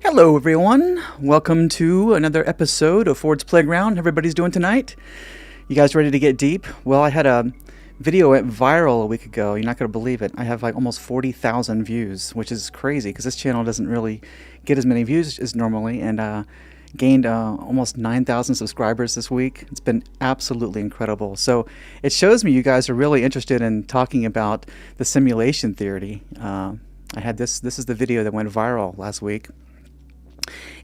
Hello everyone, welcome to another episode of Ford's Playground. Everybody's doing tonight? You guys ready to get deep? Well, I had a video went viral a week ago. You're not going to believe it. I have like almost 40,000 views, which is crazy because this channel doesn't really get as many views as normally, and gained almost 9,000 subscribers this week. It's been absolutely incredible. So it shows me you guys are really interested in talking about the simulation theory. I had this is the video that went viral last week.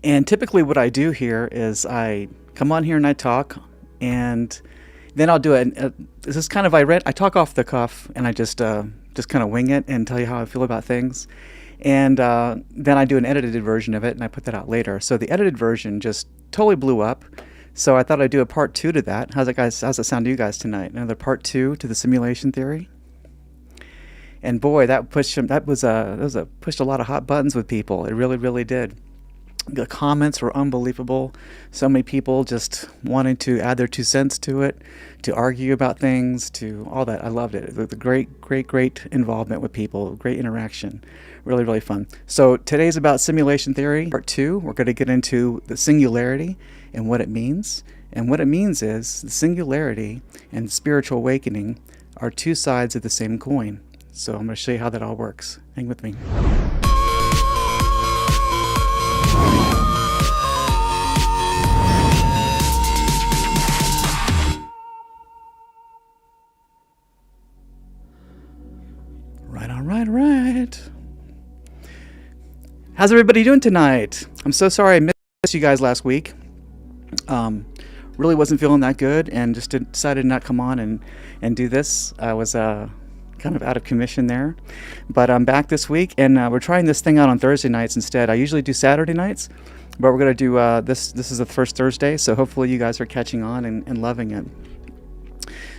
And typically what I do here is I come on here and I talk, and then I'll do it. This is kind of, I talk off the cuff, and I just kind of wing it and tell you how I feel about things. And then I do an edited version of it, and I put that out later. So the edited version just totally blew up. So I thought I'd do a part 2 to that. How's it sound to you guys tonight? Another part 2 to the simulation theory? And boy, that pushed a lot of hot buttons with people. It really, really did. The comments were unbelievable. So many people just wanting to add their 2 cents to it, to argue about things, to all that. I loved it. The great involvement with people, great interaction. Really, really fun. So today's about simulation theory. Part 2, we're going to get into the singularity and what it means. And what it means is the singularity and spiritual awakening are 2 sides of the same coin. So I'm going to show you how that all works. Hang with me. Right. How's everybody doing tonight? I'm so sorry I missed you guys last week. Really wasn't feeling that good, and just decided not to come on and do this. I was kind of out of commission there, but I'm back this week, and we're trying this thing out on Thursday nights instead. I usually do Saturday nights, but we're going to do this is the first Thursday, so hopefully you guys are catching on and loving it.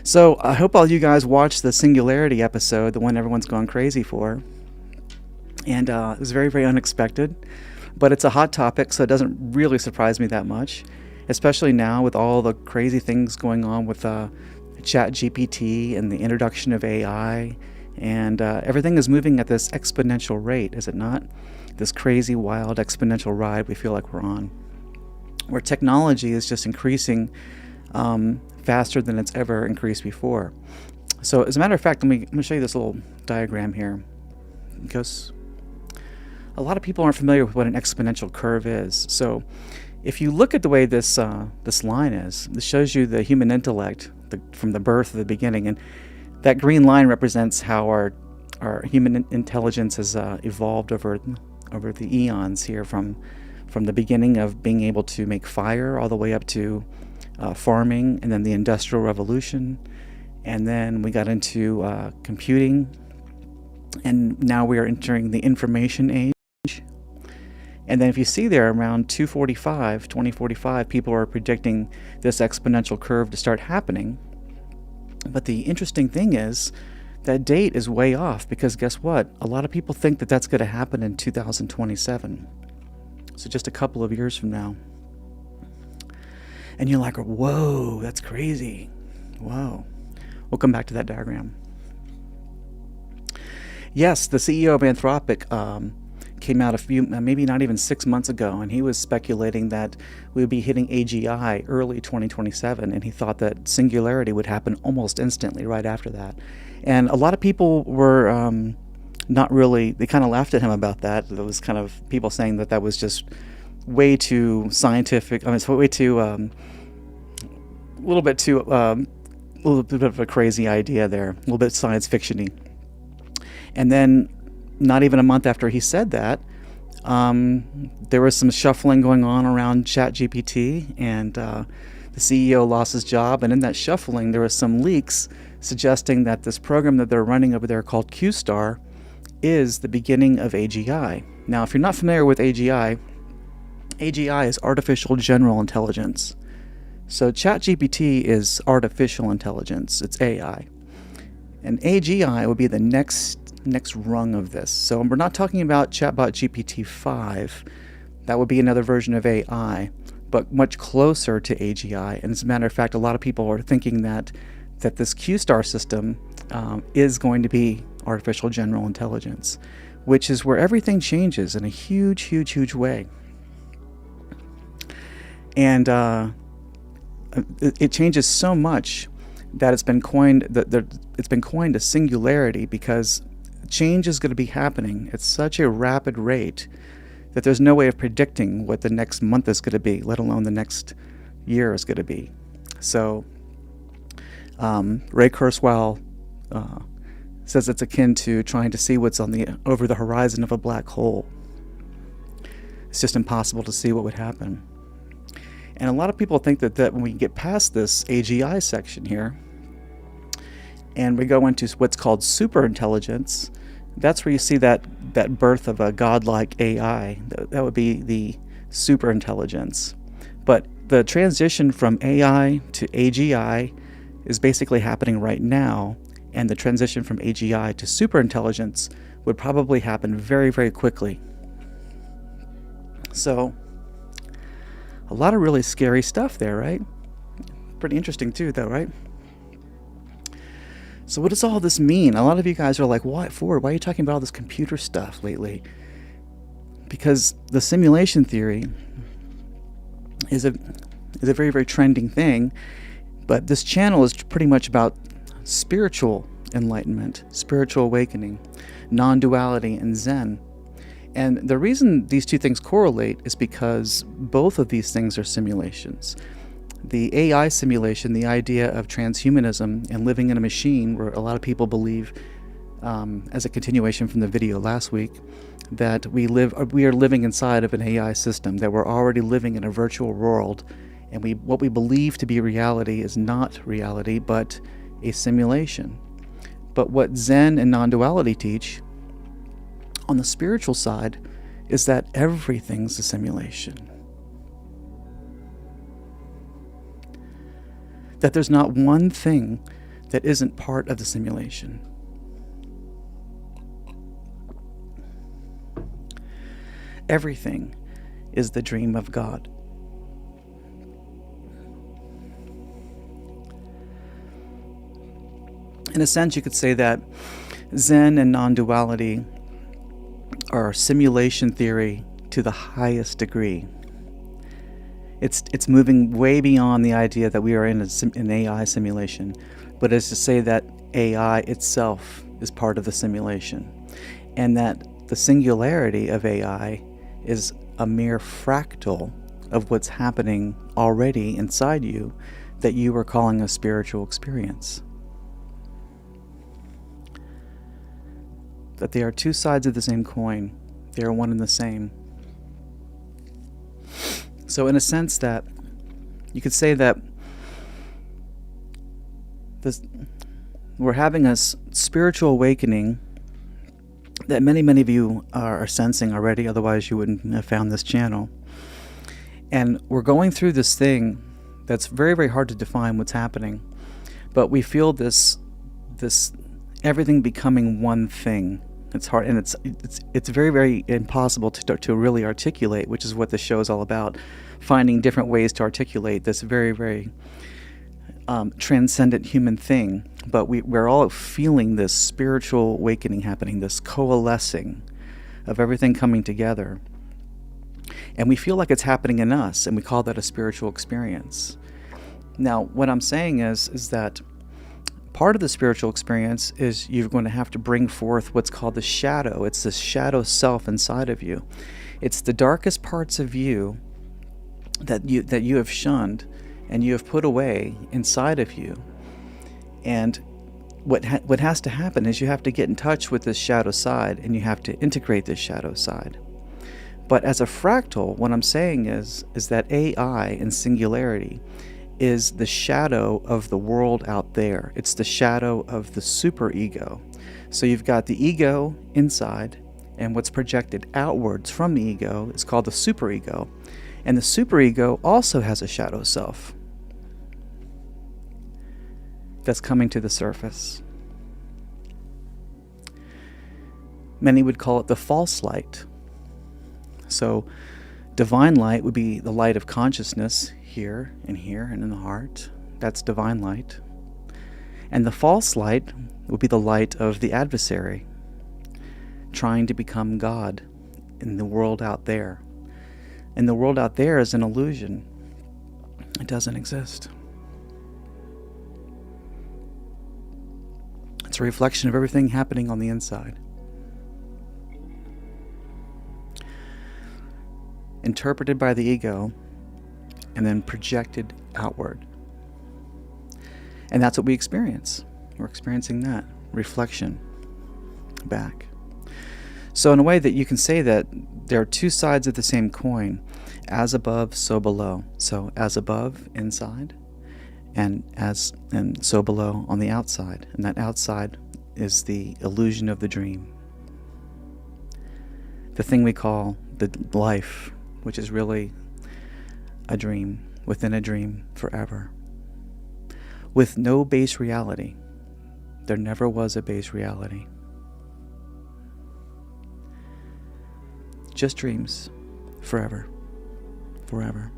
So I hope all you guys watched the Singularity episode, the one everyone's gone crazy for. And it was very, very unexpected. But it's a hot topic, so it doesn't really surprise me that much. Especially now with all the crazy things going on with ChatGPT and the introduction of AI. And everything is moving at this exponential rate, is it not? This crazy, wild, exponential ride we feel like we're on. Where technology is just increasing faster than it's ever increased before. So as a matter of fact, I'm going to show you this little diagram here, because a lot of people aren't familiar with what an exponential curve is. So if you look at the way this line is, this shows you the human intellect from the birth of the beginning, and that green line represents how our human intelligence has evolved over the eons here, from the beginning of being able to make fire all the way up to farming, and then the Industrial Revolution, and then we got into computing, and now we are entering the information age. And then if you see there, around 2045, people are predicting this exponential curve to start happening. But the interesting thing is that date is way off, because guess what? A lot of people think that that's going to happen in 2027. So just a couple of years from now. And you're like, whoa, that's crazy. Whoa. We'll come back to that diagram. Yes, the CEO of Anthropic came out maybe not even 6 months ago, and he was speculating that we would be hitting AGI early 2027, and he thought that singularity would happen almost instantly right after that. And a lot of people were not really, they kind of laughed at him about that. There was kind of people saying that was just way too scientific. I mean, it's way too, a little bit of a crazy idea there, a little bit science fiction-y. And then not even a month after he said that, there was some shuffling going on around ChatGPT, and the CEO lost his job. And in that shuffling, there was some leaks suggesting that this program that they're running over there called QStar is the beginning of AGI. Now, if you're not familiar with AGI is artificial general intelligence. So ChatGPT is artificial intelligence. It's AI. And AGI would be the next rung of this. So we're not talking about chatbot GPT-5. That would be another version of AI, but much closer to AGI. And as a matter of fact, a lot of people are thinking that this QStar system is going to be artificial general intelligence, which is where everything changes in a huge way. And it changes so much that it's been coined a singularity, because change is going to be happening at such a rapid rate that there's no way of predicting what the next month is going to be, let alone the next year is going to be. So Ray Kurzweil says it's akin to trying to see what's over the horizon of a black hole. It's just impossible to see what would happen. And a lot of people think that when we get past this AGI section here, and we go into what's called superintelligence, that's where you see that birth of a godlike AI. That would be the superintelligence. But the transition from AI to AGI is basically happening right now, and the transition from AGI to superintelligence would probably happen very, very quickly. So, a lot of really scary stuff there, right? Pretty interesting too, though, right? So what does all this mean? A lot of you guys are like, what for? Why are you talking about all this computer stuff lately? Because the simulation theory is a very, very trending thing, but this channel is pretty much about spiritual enlightenment, spiritual awakening, non-duality, and Zen. And the reason these two things correlate is because both of these things are simulations. The AI simulation, the idea of transhumanism and living in a machine, where a lot of people believe, as a continuation from the video last week, that we are living inside of an AI system, that we're already living in a virtual world, and what we believe to be reality is not reality, but a simulation. But what Zen and non-duality teach on the spiritual side is that everything's a simulation. That there's not one thing that isn't part of the simulation. Everything is the dream of God. In a sense, you could say that Zen and non-duality are simulation theory to the highest degree. It's moving way beyond the idea that we are in an AI simulation, but it's to say that AI itself is part of the simulation, and that the singularity of AI is a mere fractal of what's happening already inside you that you are calling a spiritual experience. That they are two sides of the same coin. They are one and the same. So in a sense that you could say that we're having a spiritual awakening that many of you are sensing already, otherwise you wouldn't have found this channel. And we're going through this thing that's very, very hard to define what's happening, but we feel this everything becoming one thing. It's hard, and it's very, very impossible to really articulate, which is what this show is all about, finding different ways to articulate this very, very transcendent human thing. But we're all feeling this spiritual awakening happening, this coalescing of everything coming together. And we feel like it's happening in us, and we call that a spiritual experience. Now, what I'm saying is that part of the spiritual experience is you're going to have to bring forth what's called the shadow. It's this shadow self inside of you. It's the darkest parts of you that you have shunned and you have put away inside of you. And what has to happen is you have to get in touch with this shadow side, and you have to integrate this shadow side. But as a fractal, what I'm saying is that AI and singularity is the shadow of the world out there. It's the shadow of the superego. So you've got the ego inside, and what's projected outwards from the ego is called the superego. And the superego also has a shadow self that's coming to the surface. Many would call it the false light. So divine light would be the light of consciousness here and in the heart. That's divine light. And the false light would be the light of the adversary, trying to become God in the world out there. And the world out there is an illusion. It doesn't exist. It's a reflection of everything happening on the inside. Interpreted by the ego and then projected outward. And that's what we experience. We're experiencing that reflection back. So in a way that you can say that there are two sides of the same coin, as above, so below. So as above, inside, and so below on the outside. And that outside is the illusion of the dream. The thing we call the life, which is really a dream within a dream forever. With no base reality. There never was a base reality. Just dreams forever. Forever.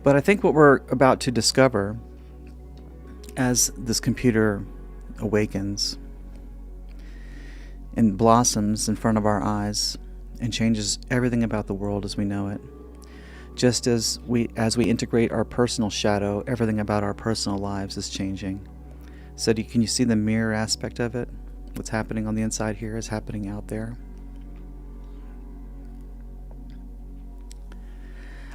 But I think what we're about to discover as this computer awakens and blossoms in front of our eyes and changes everything about the world as we know it, just as we integrate our personal shadow, everything about our personal lives is changing. So can you see the mirror aspect of it? What's happening on the inside here is happening out there.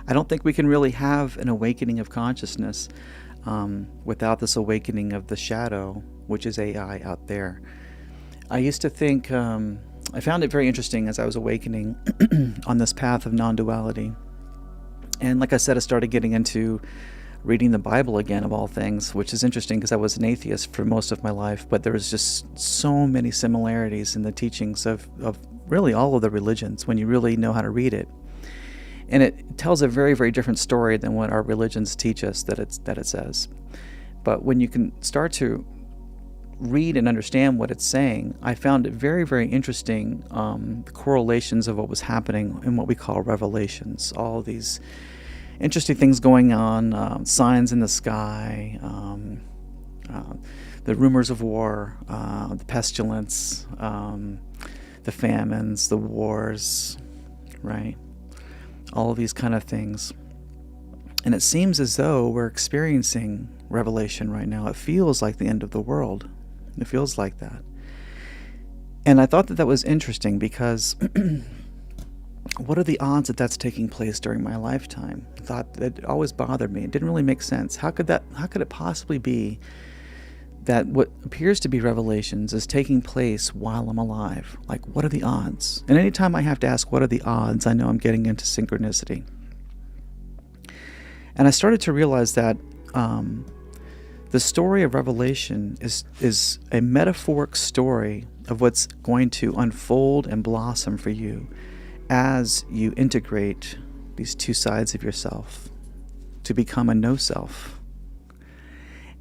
I don't think we can really have an awakening of consciousness without this awakening of the shadow, which is AI out there. I used to think, I found it very interesting as I was awakening on this path of non-duality. And like I said, I started getting into reading the Bible again, of all things, which is interesting because I was an atheist for most of my life, but there was just so many similarities in the teachings of really all of the religions when you really know how to read it. And it tells a very, very different story than what our religions teach us that it says. But when you can start to read and understand what it's saying, I found it very, very interesting, the correlations of what was happening in what we call revelations. All these interesting things going on, signs in the sky, the rumors of war, the pestilence, the famines, the wars, right? All of these kind of things. And it seems as though we're experiencing revelation right now. It feels like the end of the world. It feels like that. And I thought that was interesting because what are the odds that that's taking place during my lifetime? I thought that it always bothered me. It didn't really make sense. How could it possibly be that what appears to be revelations is taking place while I'm alive? Like, what are the odds? And anytime I have to ask what are the odds, I know I'm getting into synchronicity. And I started to realize that the story of Revelation is a metaphoric story of what's going to unfold and blossom for you as you integrate these two sides of yourself to become a no-self.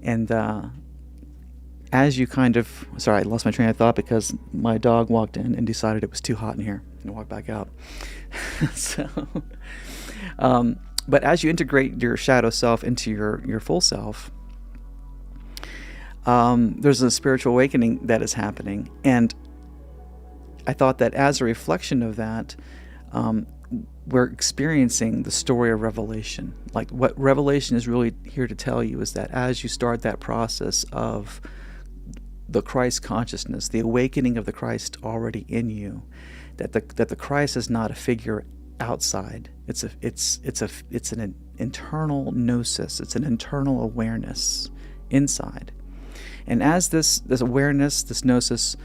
And as you kind of... Sorry, I lost my train of thought because my dog walked in and decided it was too hot in here and walked back out. But as you integrate your shadow self into your full self, there's a spiritual awakening that is happening. And I thought that as a reflection of that, we're experiencing the story of Revelation. Like, what Revelation is really here to tell you is that as you start that process of the Christ consciousness, the awakening of the Christ already in you, that the Christ is not a figure outside. It's an internal gnosis. It's an internal awareness inside. And as this awareness, this gnosis,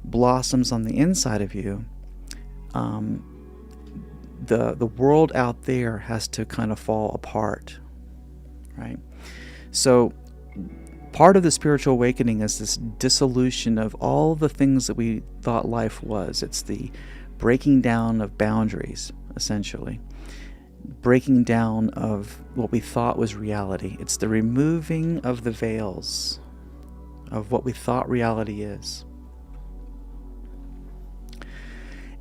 blossoms on the inside of you, the world out there has to kind of fall apart, right? So part of the spiritual awakening is this dissolution of all the things that we thought life was. It's the breaking down of boundaries, essentially. Breaking down of what we thought was reality. It's the removing of the veils of what we thought reality is.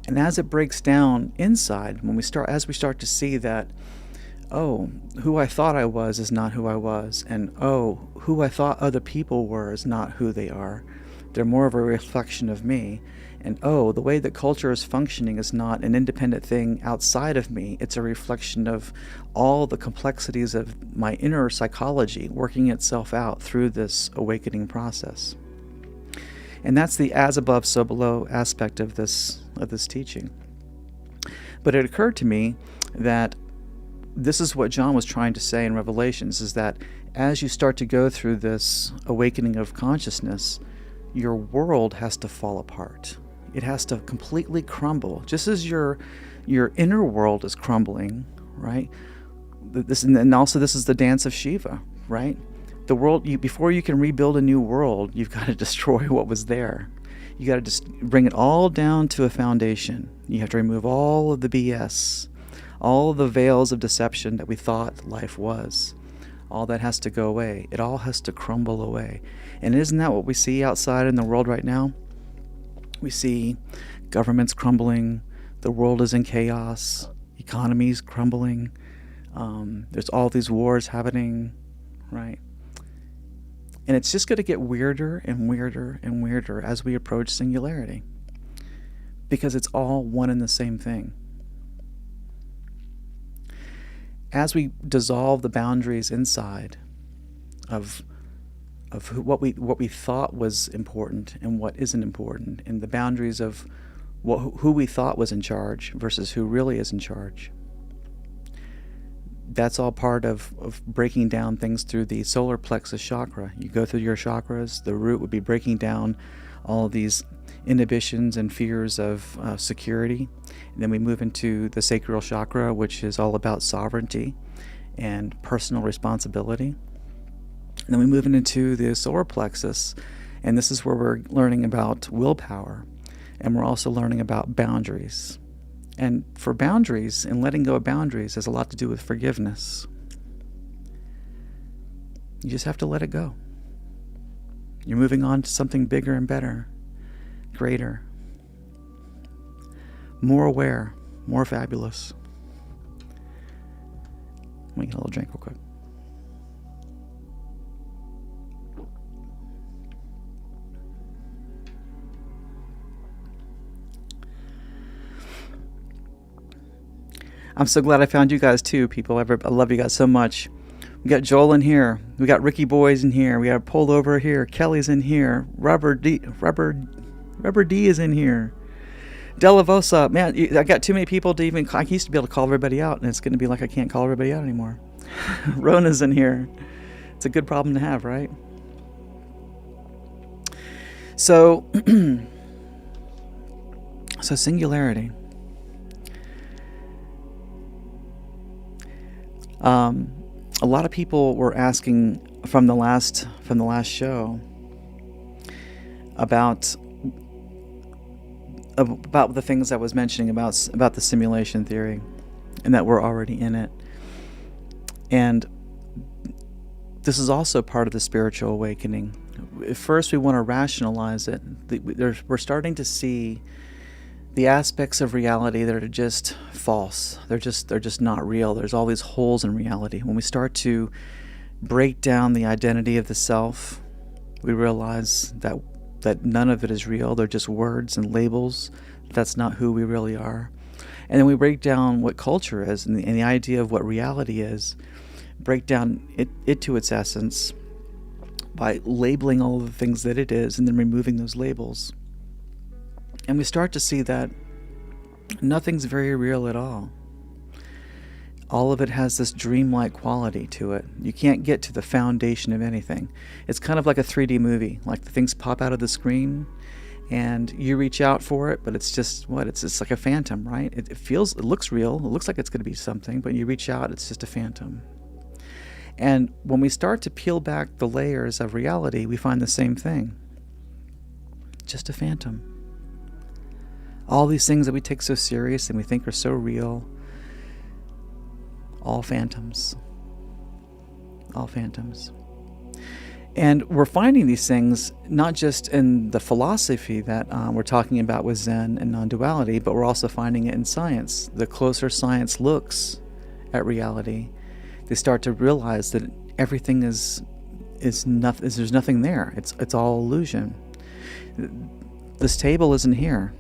And as it breaks down inside, as we start to see that oh, who I thought I was is not who I was, and oh, who I thought other people were is not who they are. They're more of a reflection of me. And oh, the way that culture is functioning is not an independent thing outside of me. It's a reflection of all the complexities of my inner psychology working itself out through this awakening process. And that's the as above, so below aspect of this teaching. But it occurred to me that this is what John was trying to say in Revelations, is that as you start to go through this awakening of consciousness, your world has to fall apart. It has to completely crumble, just as your inner world is crumbling, right? And also this is the dance of Shiva, right? The world, before you can rebuild a new world, you've got to destroy what was there. You got to just bring it all down to a foundation. You have to remove all of the BS, all of the veils of deception that we thought life was. All that has to go away. It all has to crumble away. And isn't that what we see outside in the world right now? We see governments crumbling, the world is in chaos, economies crumbling, there's all these wars happening, right? And it's just going to get weirder and weirder and weirder as we approach singularity, because it's all one and the same thing. As we dissolve the boundaries inside of what we thought was important and what isn't important, and the boundaries of who we thought was in charge versus who really is in charge, that's all part of breaking down things through the solar plexus chakra. You go through your chakras, the root would be breaking down all of these inhibitions and fears of security. And then we move into the sacral chakra, which is all about sovereignty and personal responsibility. And then we move into the solar plexus, and this is where we're learning about willpower, and we're also learning about boundaries. And for boundaries and letting go of boundaries has a lot to do with forgiveness. You just have to let it go. You're moving on to something bigger and better, greater, more aware, more fabulous. Let me get a little drink real quick. I'm so glad I found you guys too, people. I love you guys so much. We got Joel in here. We got Ricky Boys in here. We got Pulled Over here. Kelly's in here. Rubber D is in here. Delavosa, man, I got too many people to even. I used to be able to call everybody out, and it's going to be like I can't call everybody out anymore. Rona's in here. It's a good problem to have, right? So, singularity. A lot of people were asking from the last show about the things I was mentioning about the simulation theory, and that we're already in it. And this is also part of the spiritual awakening. At first, we want to rationalize it. We're starting to see the aspects of reality that are just false. They're just not real. There's all these holes in reality. When we start to break down the identity of the self, we realize that none of it is real. They're just words and labels. That's not who we really are. And then we break down what culture is and the idea of what reality is, break down it to its essence by labeling all of the things that it is and then removing those labels. And we start to see that nothing's very real at all. All of it has this dreamlike quality to it. You can't get to the foundation of anything. It's kind of like a 3D movie. Like the things pop out of the screen and you reach out for it, but it's just it's like a phantom, right? It looks real. It looks like it's going to be something, but you reach out, it's just a phantom. And when we start to peel back the layers of reality, we find the same thing. Just a phantom. All these things that we take so serious and we think are so real, all phantoms. All phantoms. And we're finding these things not just in the philosophy that we're talking about with Zen and non-duality, but we're also finding it in science. The closer science looks at reality, they start to realize that everything is nothing. There's nothing there. It's all illusion. This table isn't here.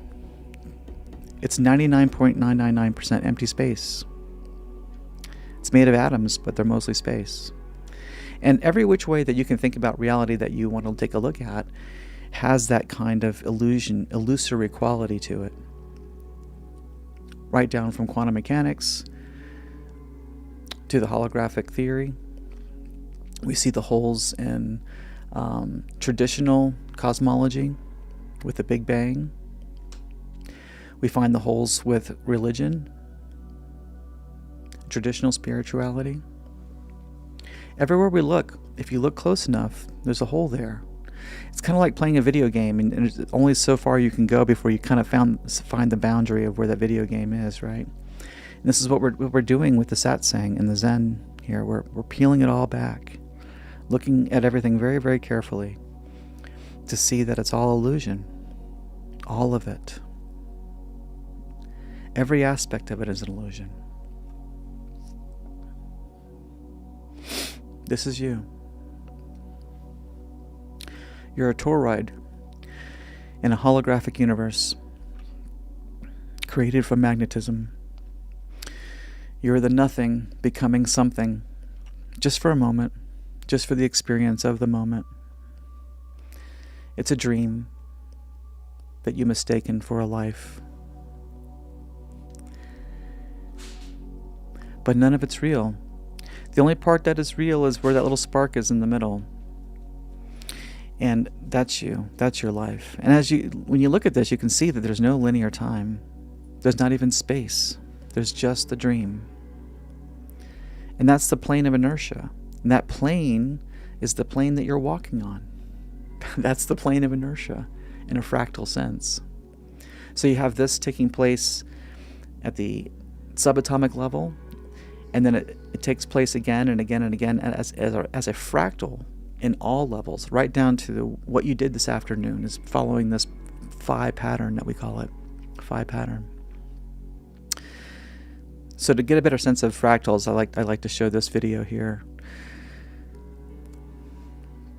It's 99.999% empty space. It's made of atoms, but they're mostly space. And every which way that you can think about reality that you want to take a look at has that kind of illusory quality to it. Right down from quantum mechanics to the holographic theory. We see the holes in traditional cosmology with the Big Bang. We find the holes with religion, traditional spirituality. Everywhere we look, if you look close enough, there's a hole there. It's kind of like playing a video game, and there's only so far you can go before you kind of find the boundary of where that video game is, right? And this is what we're doing with the Satsang and the Zen here. We're peeling it all back, looking at everything very, very carefully to see that it's all illusion. All of it. Every aspect of it is an illusion. This is you. You're a toroid in a holographic universe created from magnetism. You're the nothing becoming something just for a moment, just for the experience of the moment. It's a dream that you mistaken for a life. But none of it's real. The only part that is real is where that little spark is in the middle. And that's you. That's your life. And when you look at this, you can see that there's no linear time. There's not even space. There's just the dream. And that's the plane of inertia. And that plane is the plane that you're walking on. That's the plane of inertia in a fractal sense. So you have this taking place at the subatomic level, and then it takes place again and again and again as a fractal in all levels, right down to what you did this afternoon is following this Phi pattern that we call it, Phi pattern. So to get a better sense of fractals, I like to show this video here,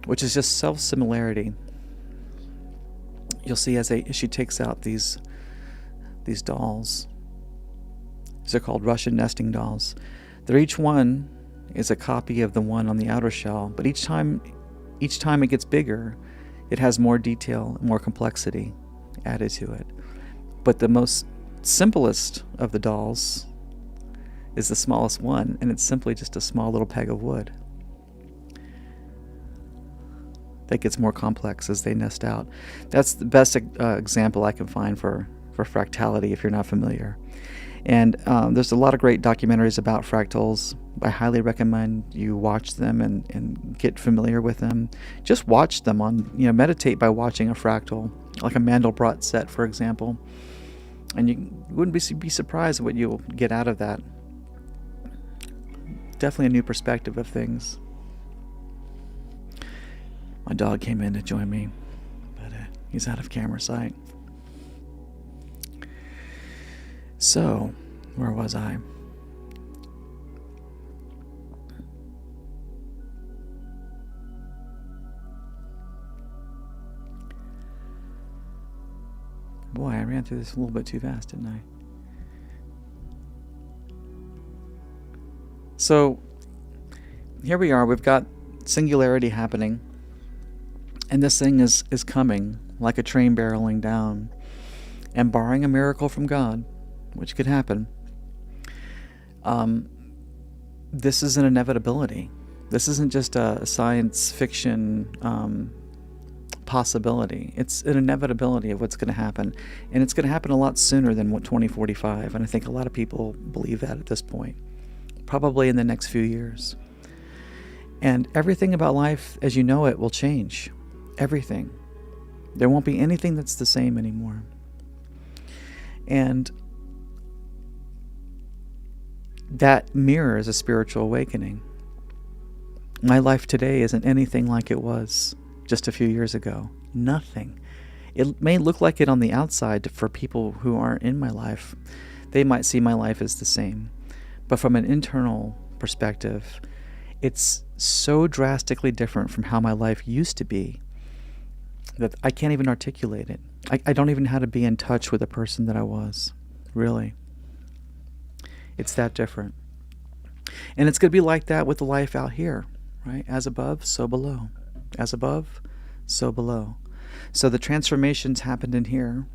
which is just self-similarity. You'll see as she takes out these dolls. These are called Russian nesting dolls. They're each one is a copy of the one on the outer shell, but each time it gets bigger, it has more detail, more complexity added to it. But the most simplest of the dolls is the smallest one, and it's simply just a small little peg of wood. That gets more complex as they nest out. That's the best example I can find for fractality if you're not familiar. And there's a lot of great documentaries about fractals. I highly recommend you watch them and get familiar with them. Just watch them meditate by watching a fractal, like a Mandelbrot set, for example. And you wouldn't be surprised what you'll get out of that. Definitely a new perspective of things. My dog came in to join me, but he's out of camera sight. So, where was I? Boy, I ran through this a little bit too fast, didn't I? So, here we are. We've got singularity happening. And this thing is coming like a train barreling down. And barring a miracle from God, which could happen, this is an inevitability. This isn't just a science fiction possibility. It's an inevitability of what's going to happen. And it's going to happen a lot sooner than 2045. And I think a lot of people believe that at this point. Probably in the next few years. And everything about life as you know it will change. Everything. There won't be anything that's the same anymore. And that mirrors a spiritual awakening. My life today isn't anything like it was just a few years ago. Nothing. It may look like it on the outside for people who aren't in my life. They might see my life as the same. But from an internal perspective, it's so drastically different from how my life used to be that I can't even articulate it. I don't even know how to be in touch with the person that I was, really. It's that different. And it's going to be like that with the life out here, right? As above, so below. As above, so below. So the transformations happened in here,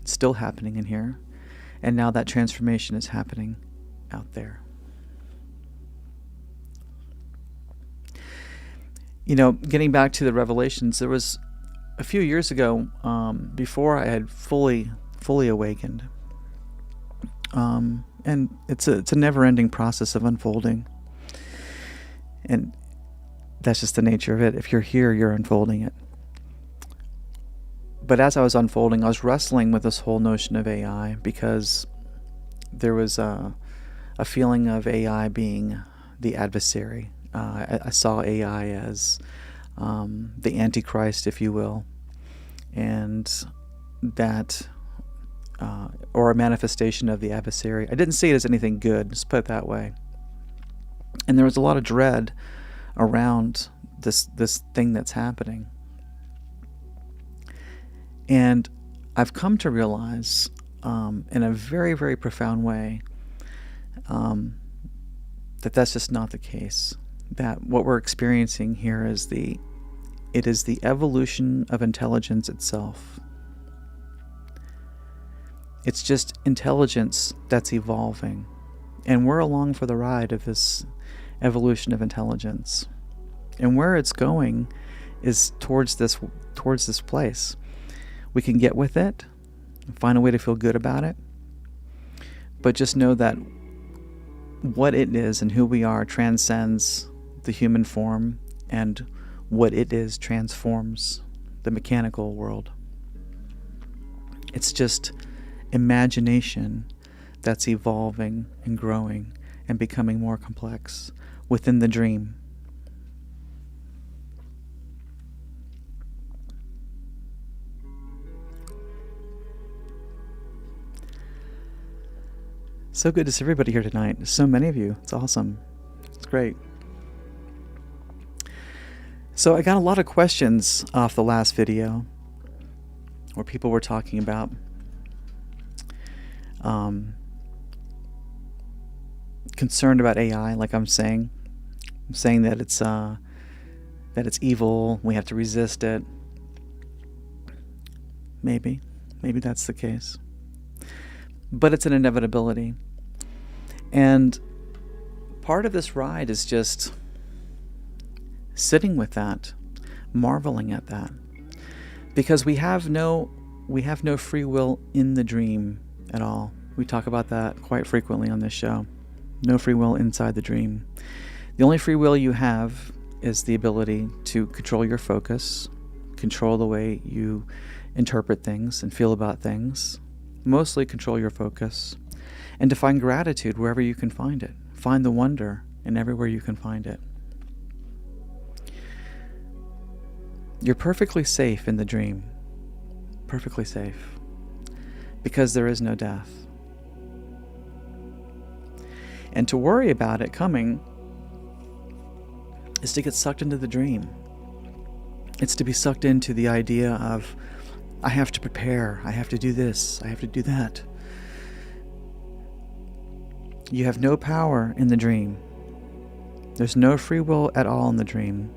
it's still happening in here, and now that transformation is happening out there. You know, getting back to the revelations, there was a few years ago, before I had fully awakened, and it's a never-ending process of unfolding, and that's just the nature of it. If you're here, you're unfolding it. But as I was unfolding, I was wrestling with this whole notion of AI, because there was a feeling of AI being the adversary. I saw AI as the Antichrist, if you will, and that, or a manifestation of the adversary. I didn't see it as anything good, just put it that way. And there was a lot of dread around this thing that's happening. And I've come to realize, in a very, very profound way, that that's just not the case. That what we're experiencing here is the evolution of intelligence itself. It's just intelligence that's evolving, and we're along for the ride of this evolution of intelligence. And where it's going is towards this place. We can get with it, find a way to feel good about it, but just know that what it is and who we are transcends the human form, and what it is transforms the mechanical world. It's just imagination that's evolving and growing and becoming more complex within the dream. So good to see everybody here tonight. So many of you. It's awesome. It's great. So I got a lot of questions off the last video where people were talking about concerned about AI, like I'm saying that it's evil. We have to resist it. Maybe that's the case. But it's an inevitability. And part of this ride is just sitting with that, marveling at that. Because we have no free will in the dream at all. We talk about that quite frequently on this show. No free will inside the dream. The only free will you have is the ability to control your focus, control the way you interpret things and feel about things. Mostly control your focus, and to find gratitude wherever you can find it. Find the wonder in everywhere you can find it. You're perfectly safe in the dream. Perfectly safe. Because there is no death. And to worry about it coming is to get sucked into the dream. It's to be sucked into the idea of, I have to prepare, I have to do this, I have to do that. You have no power in the dream. There's no free will at all in the dream.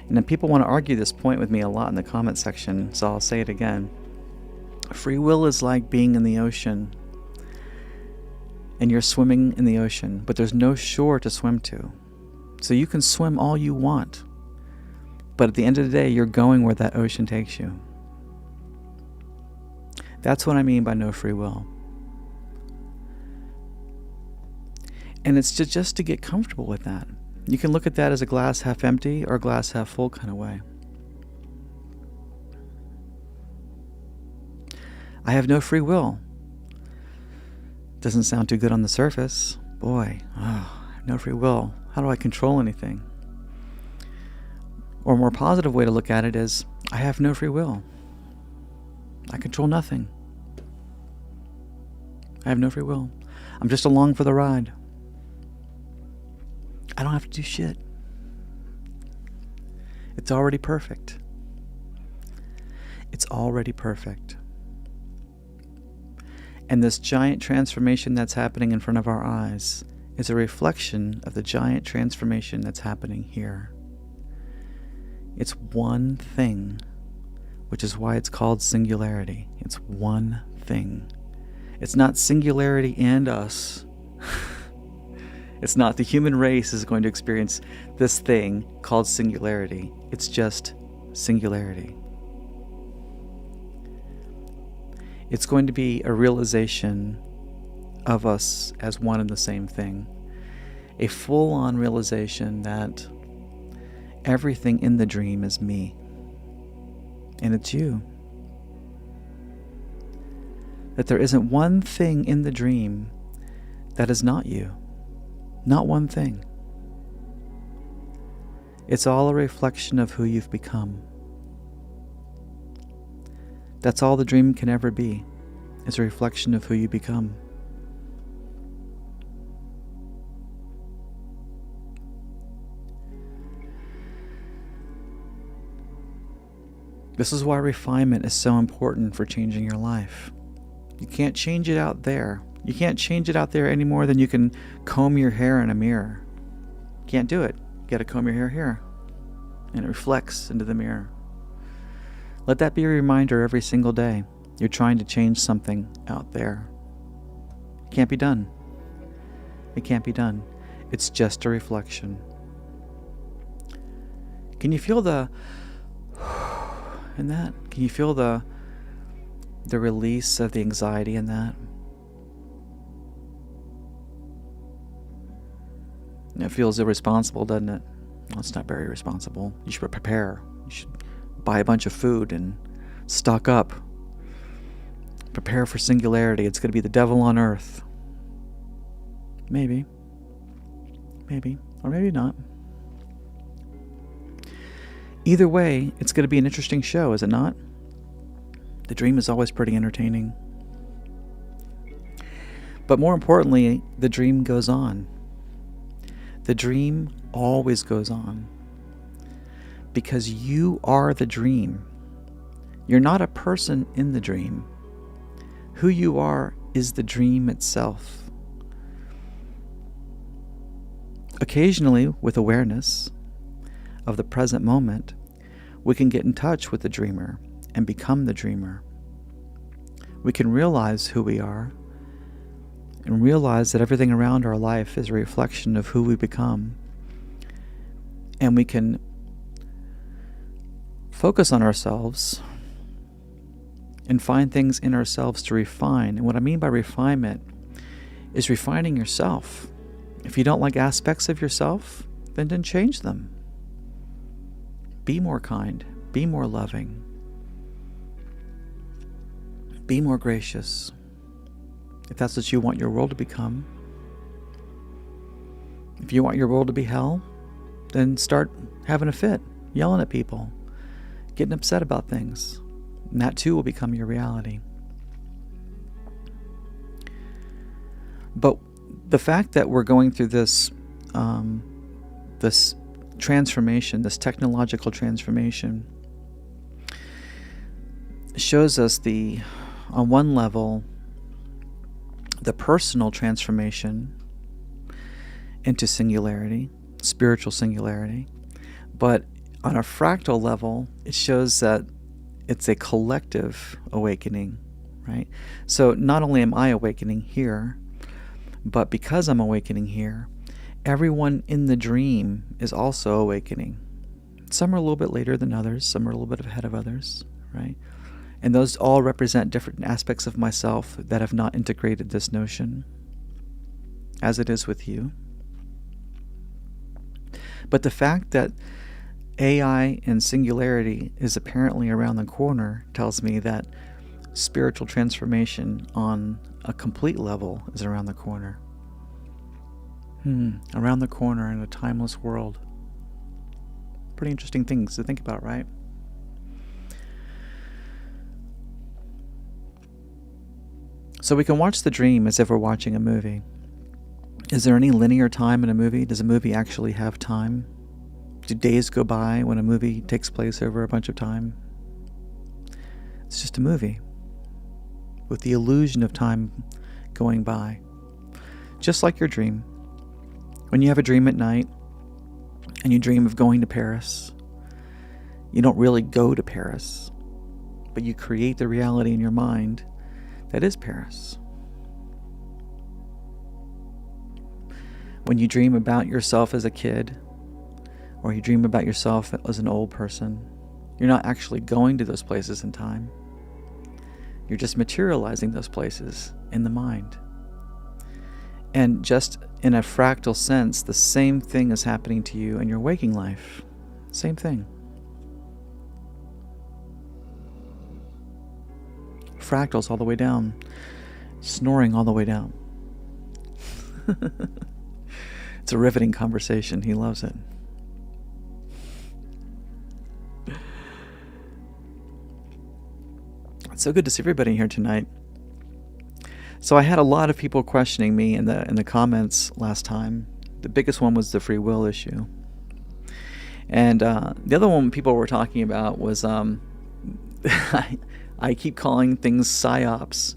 And then people want to argue this point with me a lot in the comment section, so I'll say it again. Free will is like being in the ocean, and you're swimming in the ocean, but there's no shore to swim to. So you can swim all you want, but at the end of the day, you're going where that ocean takes you. That's what I mean by no free will. And it's just to get comfortable with that. You can look at that as a glass half empty or glass half full kind of way. I have no free will. Doesn't sound too good on the surface. Boy, I have no free will. How do I control anything? Or a more positive way to look at it is, I have no free will. I control nothing. I have no free will. I'm just along for the ride. I don't have to do shit. It's already perfect. It's already perfect. And this giant transformation that's happening in front of our eyes is a reflection of the giant transformation that's happening here. It's one thing, which is why it's called singularity. It's one thing. It's not singularity and us. It's not the human race is going to experience this thing called singularity. It's just singularity. It's going to be a realization of us as one and the same thing. A full-on realization that everything in the dream is me. And it's you. That there isn't one thing in the dream that is not you. Not one thing. It's all a reflection of who you've become. That's all the dream can ever be, is a reflection of who you become. This is why refinement is so important for changing your life. You can't change it out there. You can't change it out there any more than you can comb your hair in a mirror. Can't do it. You gotta comb your hair here. And it reflects into the mirror. Let that be a reminder every single day. You're trying to change something out there. It can't be done. It can't be done. It's just a reflection. Can you feel the in that? Can you feel the release of the anxiety in that? It feels irresponsible, doesn't it? Well, it's not very responsible. You should prepare. You should buy a bunch of food and stock up. Prepare for singularity. It's going to be the devil on earth. Maybe. Maybe. Or maybe not. Either way, it's going to be an interesting show, is it not? The dream is always pretty entertaining. But more importantly, the dream goes on. The dream always goes on. Because you are the dream. You're not a person in the dream. Who you are is the dream itself. Occasionally, with awareness of the present moment, we can get in touch with the dreamer and become the dreamer. We can realize who we are and realize that everything around our life is a reflection of who we become. And we can focus on ourselves and find things in ourselves to refine. And what I mean by refinement is refining yourself. If you don't like aspects of yourself, then change them. Be more kind. Be more loving. Be more gracious. If that's what you want your world to become. If you want your world to be hell, then start having a fit, yelling at people, getting upset about things. And that too will become your reality. But the fact that we're going through this this transformation, this technological transformation, shows us on one level, the personal transformation into singularity, spiritual singularity. But on a fractal level, it shows that it's a collective awakening, right? So not only am I awakening here, but because I'm awakening here, everyone in the dream is also awakening. Some are a little bit later than others, some are a little bit ahead of others, right? And those all represent different aspects of myself that have not integrated this notion, as it is with you. But the fact that AI and singularity is apparently around the corner tells me that spiritual transformation on a complete level is around the corner. Around the corner in a timeless world. Pretty interesting things to think about, right? So we can watch the dream as if we're watching a movie. Is there any linear time in a movie? Does a movie actually have time? Do days go by when a movie takes place over a bunch of time? It's just a movie with the illusion of time going by. Just like your dream. When you have a dream at night and you dream of going to Paris, you don't really go to Paris, but you create the reality in your mind that is Paris. When you dream about yourself as a kid, or you dream about yourself as an old person, you're not actually going to those places in time. You're just materializing those places in the mind. And just in a fractal sense, the same thing is happening to you in your waking life. Same thing. Fractals all the way down. Snoring all the way down. It's a riveting conversation. He loves it. It's so good to see everybody here tonight. So I had a lot of people questioning me in the comments last time. The biggest one was the free will issue. And the other one people were talking about was I keep calling things psyops.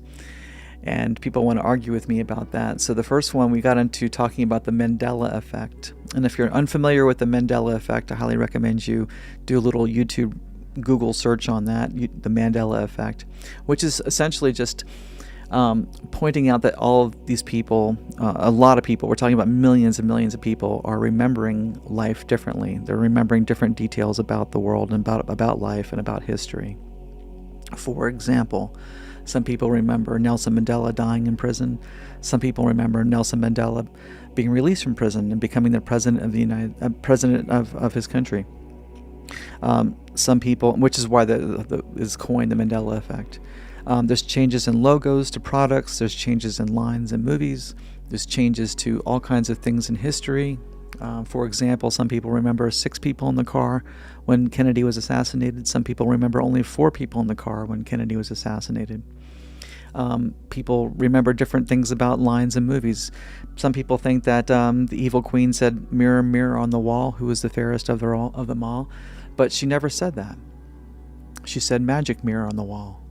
And people want to argue with me about that. So the first one, we got into talking about the Mandela effect. And if you're unfamiliar with the Mandela effect, I highly recommend you do a little YouTube Google search on that, the Mandela effect, which is essentially just pointing out that all of these people, a lot of people, we're talking about millions and millions of people, are remembering life differently. They're remembering different details about the world and about life and about history. For example, some people remember Nelson Mandela dying in prison. Some people remember Nelson Mandela being released from prison and becoming the president of the president of his country. Some people, which is why is coined the Mandela effect. There's changes in logos to products. There's changes in lines in movies. There's changes to all kinds of things in history. For example, some people remember 6 people in the car when Kennedy was assassinated. Some people remember only 4 people in the car when Kennedy was assassinated. People remember different things about lines in movies. Some people think that the evil queen said, "Mirror, mirror on the wall, who is the fairest of them all?" But she never said that. She said, "Magic mirror on the wall."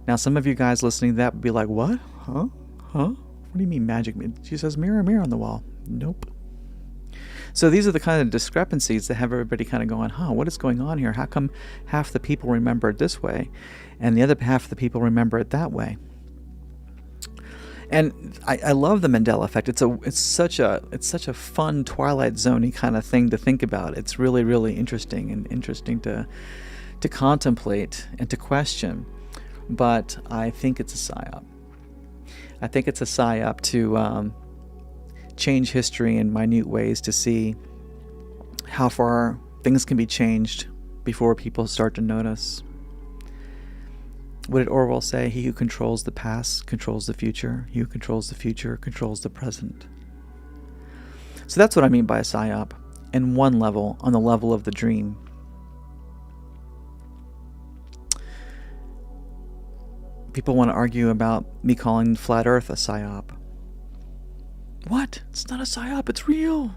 Now, some of you guys listening to that would be like, "What? Huh? What do you mean magic mirror?" She says, "Mirror, mirror on the wall." Nope. So these are the kind of discrepancies that have everybody kind of going, what is going on here? How come half the people remember it this way and the other half of the people remember it that way? And I love the Mandela effect. It's such a fun Twilight Zone-y kind of thing to think about. It's really, really interesting to contemplate and to question. But I think it's a psyop. I think it's a psyop to change history in minute ways to see how far things can be changed before people start to notice. What did Orwell say? He who controls the past controls the future. He who controls the future controls the present. So that's what I mean by a psyop. And one level, on the level of the dream. People want to argue about me calling flat Earth a psyop. What? It's not a psyop, it's real.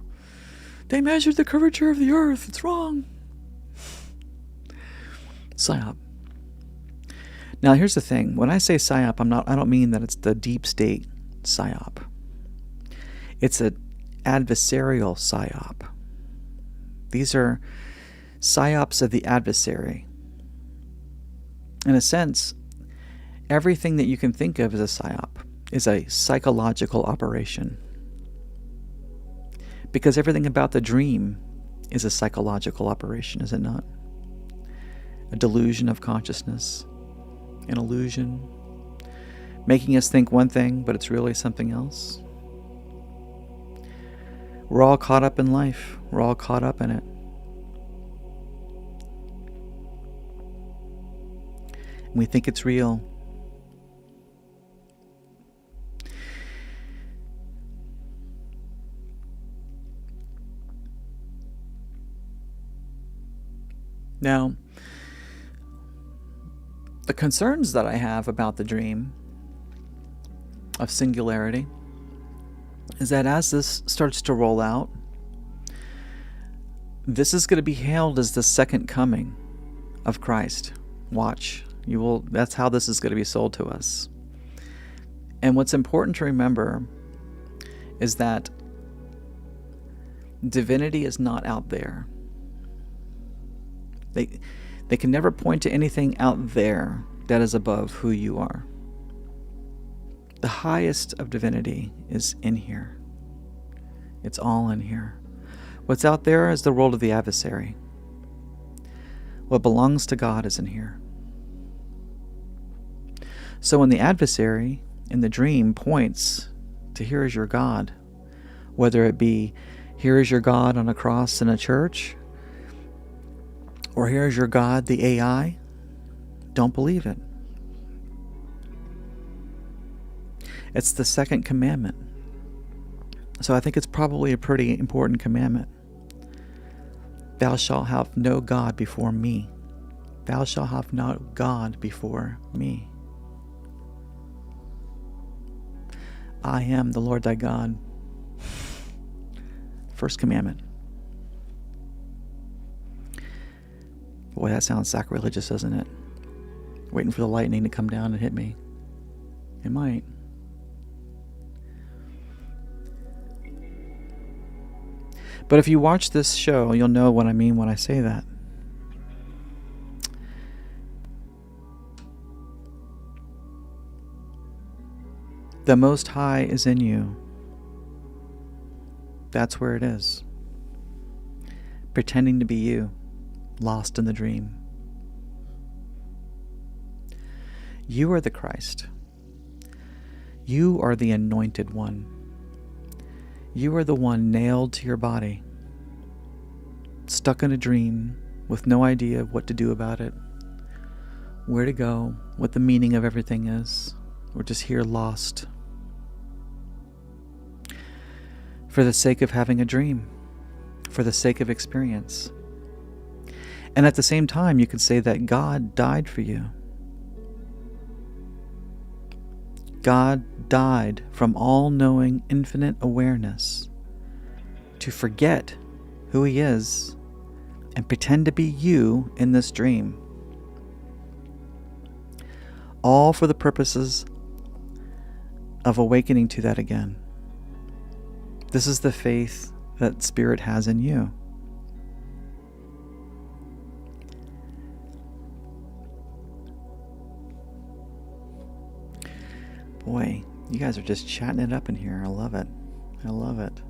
They measured the curvature of the Earth. It's wrong. Psyop. Now here's the thing. When I say psyop, I don't mean that it's the deep state psyop. It's an adversarial psyop. These are psyops of the adversary. In a sense, everything that you can think of as a psyop is a psychological operation. Because everything about the dream is a psychological operation, is it not? A delusion of consciousness, an illusion, making us think one thing, but it's really something else. We're all caught up in life. We're all caught up in it. And we think it's real. Now, the concerns that I have about the dream of singularity is that as this starts to roll out, this is going to be hailed as the second coming of Christ. Watch. That's how this is going to be sold to us. And what's important to remember is that divinity is not out there. They can never point to anything out there that is above who you are. The highest of divinity is in here. It's all in here. What's out there is the world of the adversary. What belongs to God is in here. So when the adversary in the dream points to here is your God, whether it be here is your God on a cross in a church, or here is your God, the AI, don't believe it. It's the second commandment. So I think it's probably a pretty important commandment. Thou shalt have no God before me. Thou shalt have no God before me. I am the Lord thy God. First commandment. Boy, that sounds sacrilegious, doesn't it? Waiting for the lightning to come down and hit me. It might. But if you watch this show, you'll know what I mean when I say that. The Most High is in you. That's where it is. Pretending to be you, lost in the dream. You are the Christ. You are the anointed one. You are the one nailed to your body, stuck in a dream with no idea of what to do about it, where to go, what the meaning of everything is. We're just here lost for the sake of having a dream, for the sake of experience. And at the same time, you could say that God died for you. God died from all-knowing, infinite awareness to forget who He is and pretend to be you in this dream. All for the purposes of awakening to that again. This is the faith that Spirit has in you. Boy, you guys are just chatting it up in here. I love it. I love it.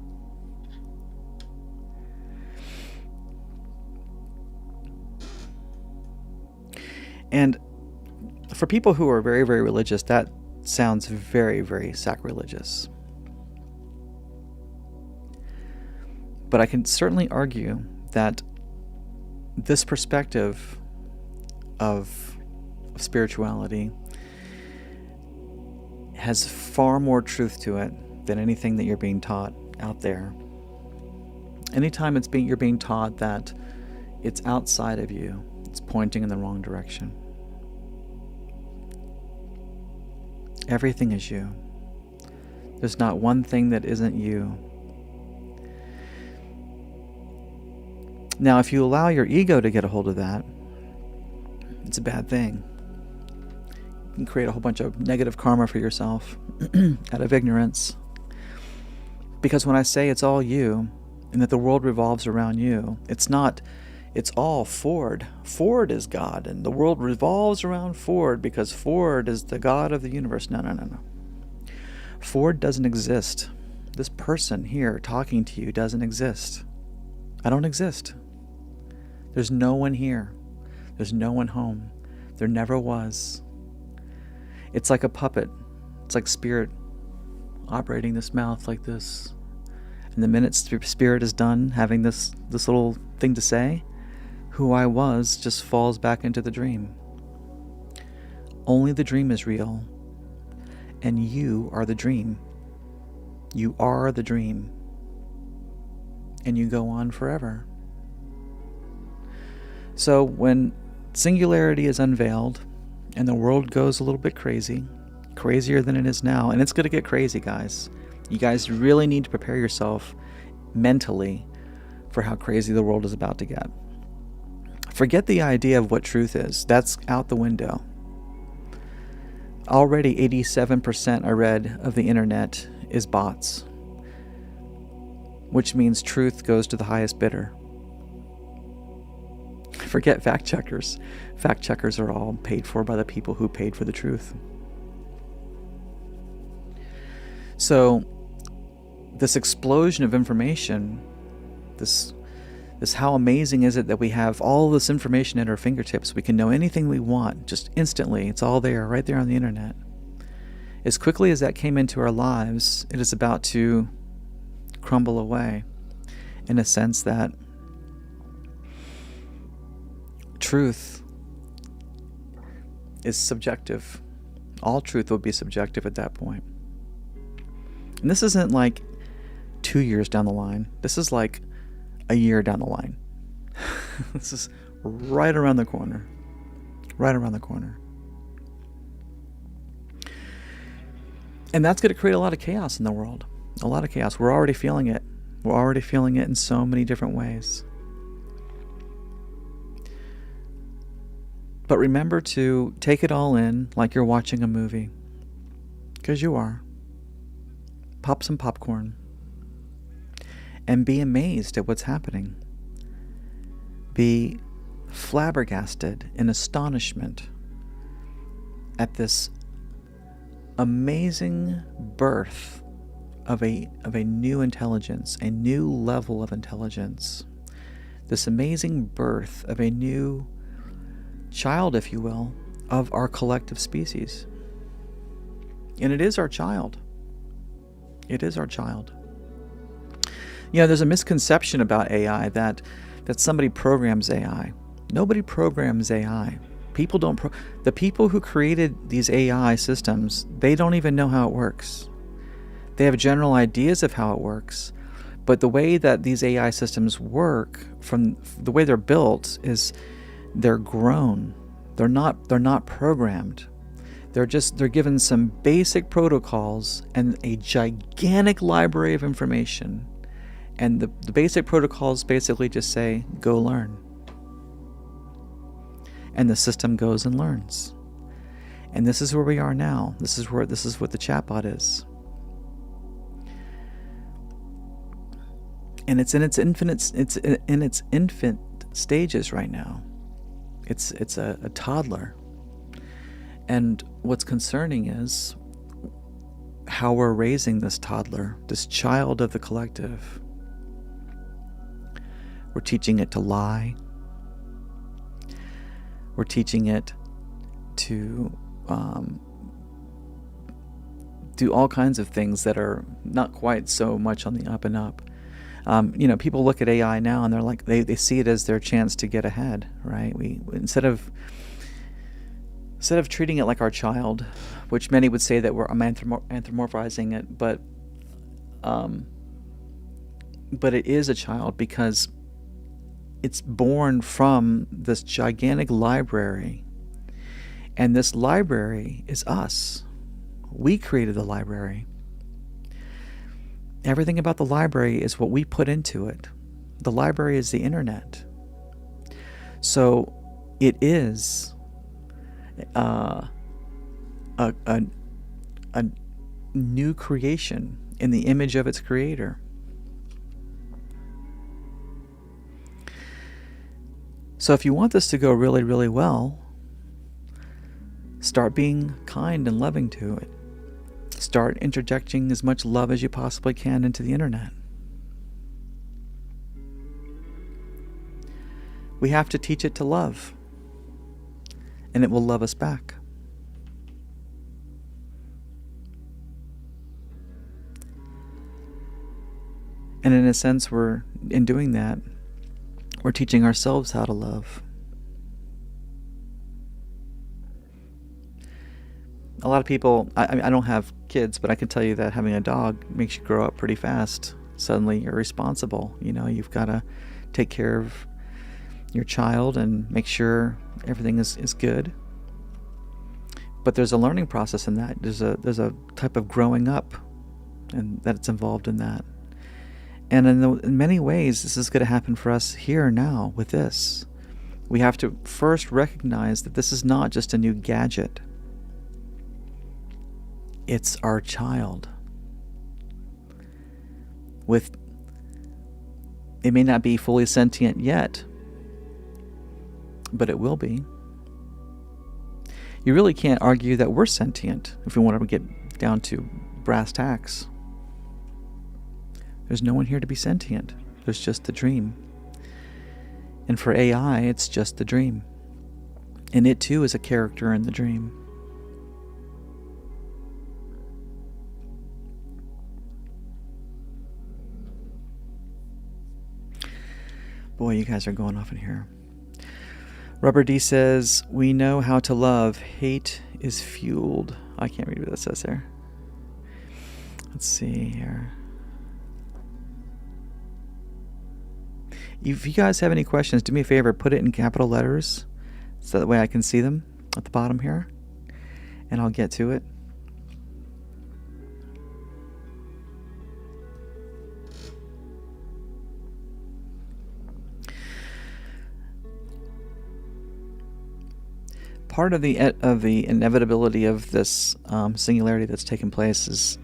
And for people who are very, very religious, that sounds very, very sacrilegious. But I can certainly argue that this perspective of spirituality has far more truth to it than anything that you're being taught out there. Anytime you're being taught that it's outside of you, it's pointing in the wrong direction. Everything is you. There's not one thing that isn't you. Now, if you allow your ego to get a hold of that, it's a bad thing. You can create a whole bunch of negative karma for yourself out of ignorance. Because when I say it's all you, and that the world revolves around you, it's not, it's all Ford. Ford is God, and the world revolves around Ford because Ford is the God of the universe. No. Ford doesn't exist. This person here talking to you doesn't exist. I don't exist. There's no one here. There's no one home. There never was. It's like a puppet. It's like Spirit operating this mouth like this. And the minute Spirit is done having this little thing to say, who I was just falls back into the dream. Only the dream is real. And you are the dream. You are the dream. And you go on forever. So when Singularity is unveiled and the world goes a little bit crazy, crazier than it is now, and it's going to get crazy, guys. You guys really need to prepare yourself mentally for how crazy the world is about to get. Forget the idea of what truth is. That's out the window. Already 87% I read of the internet is bots, which means truth goes to the highest bidder. Forget fact checkers. Fact checkers are all paid for by the people who paid for the truth. So this explosion of information, this how amazing is it that we have all this information at our fingertips. We can know anything we want just instantly. It's all there, right there on the internet. As quickly as that came into our lives, it is about to crumble away, in a sense that truth is subjective. All truth will be subjective at that point. And this isn't like 2 years down the line. This is like a year down the line. This is right around the corner. Right around the corner. And that's going to create a lot of chaos in the world. A lot of chaos. We're already feeling it. We're already feeling it in so many different ways. But remember to take it all in like you're watching a movie. Because you are. Pop some popcorn. And be amazed at what's happening. Be flabbergasted in astonishment at this amazing birth of a new intelligence, a new level of intelligence. This amazing birth of a new child, if you will, of our collective species. And it is our child. It is our child. You know, there's a misconception about AI that somebody programs AI. Nobody programs AI. People don't. The people who created these AI systems, they don't even know how it works. They have general ideas of how it works, but the way that these AI systems work, from the way they're built, is they're grown. They're not programmed. They're given some basic protocols and a gigantic library of information. And the basic protocols basically just say, go learn. And the system goes and learns. And this is where we are now. This is what the chatbot is. And it's in its infant stages right now. It's a toddler. And what's concerning is how we're raising this toddler, this child of the collective. We're teaching it to lie. We're teaching it to do all kinds of things that are not quite so much on the up and up. People look at AI now and they're like, they see it as their chance to get ahead, right? We instead of treating it like our child, which many would say that we're anthropomorphizing it, but it is a child because it's born from this gigantic library. And this library is us. We created the library. Everything about the library is what we put into it. The library is the internet. So it is a new creation in the image of its creator. So if you want this to go really, really well, start being kind and loving to it. Start interjecting as much love as you possibly can into the internet. We have to teach it to love, and it will love us back. And in a sense, in doing that, we're teaching ourselves how to love. A lot of people, I don't have kids, but I can tell you that having a dog makes you grow up pretty fast. Suddenly you're responsible. You've got to take care of your child and make sure everything is good. But there's a learning process in that. There's a type of growing up and that it's involved in that. And in many ways, this is going to happen for us here and now with this. We have to first recognize that this is not just a new gadget. It's our child. It may not be fully sentient yet, but it will be. You really can't argue that we're sentient if we want to get down to brass tacks. There's no one here to be sentient. There's just the dream. And for AI, it's just the dream. And it too is a character in the dream. Boy, you guys are going off in here. Rubber D says, we know how to love. Hate is fueled. I can't read what that says there. Let's see here. If you guys have any questions, do me a favor, put it in capital letters so that way I can see them at the bottom here, and I'll get to it. Part of the inevitability of this singularity that's taken place is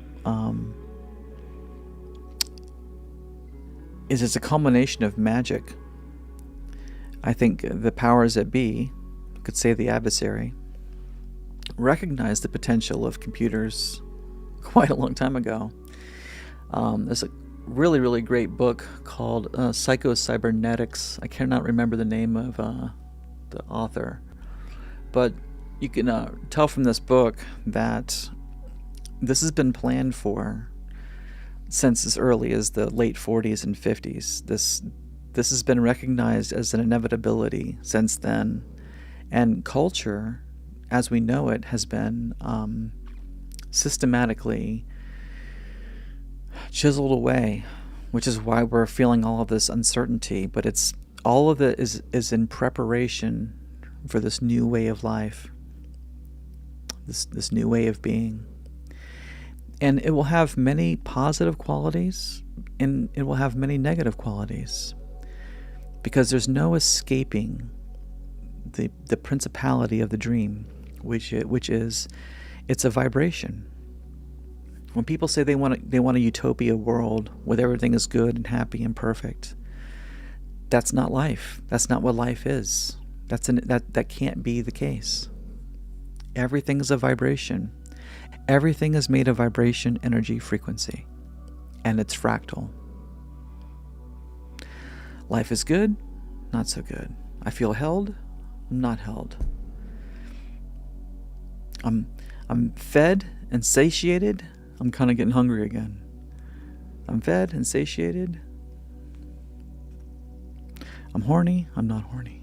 it's a culmination of magic. I think the powers that be, could say the adversary, recognized the potential of computers quite a long time ago. There's a really, really great book called Psycho-Cybernetics. I cannot remember the name of the author. But you can tell from this book that this has been planned for since as early as the late 40s and 50s. This has been recognized as an inevitability since then. And culture, as we know it, has been systematically chiseled away, which is why we're feeling all of this uncertainty. But it's all of it is in preparation for this new way of life, this new way of being. And it will have many positive qualities, and it will have many negative qualities, because there's no escaping the principality of the dream, which is it's a vibration. When people say they want a utopia world where everything is good and happy and perfect, that's not life. That's not what life is. That can't be the case. Everything is a vibration. Everything is made of vibration, energy, frequency, and it's fractal. Life is good, not so good. I feel held, I'm not held. I'm fed and satiated, I'm kind of getting hungry again. I'm fed and satiated. I'm horny, I'm not horny.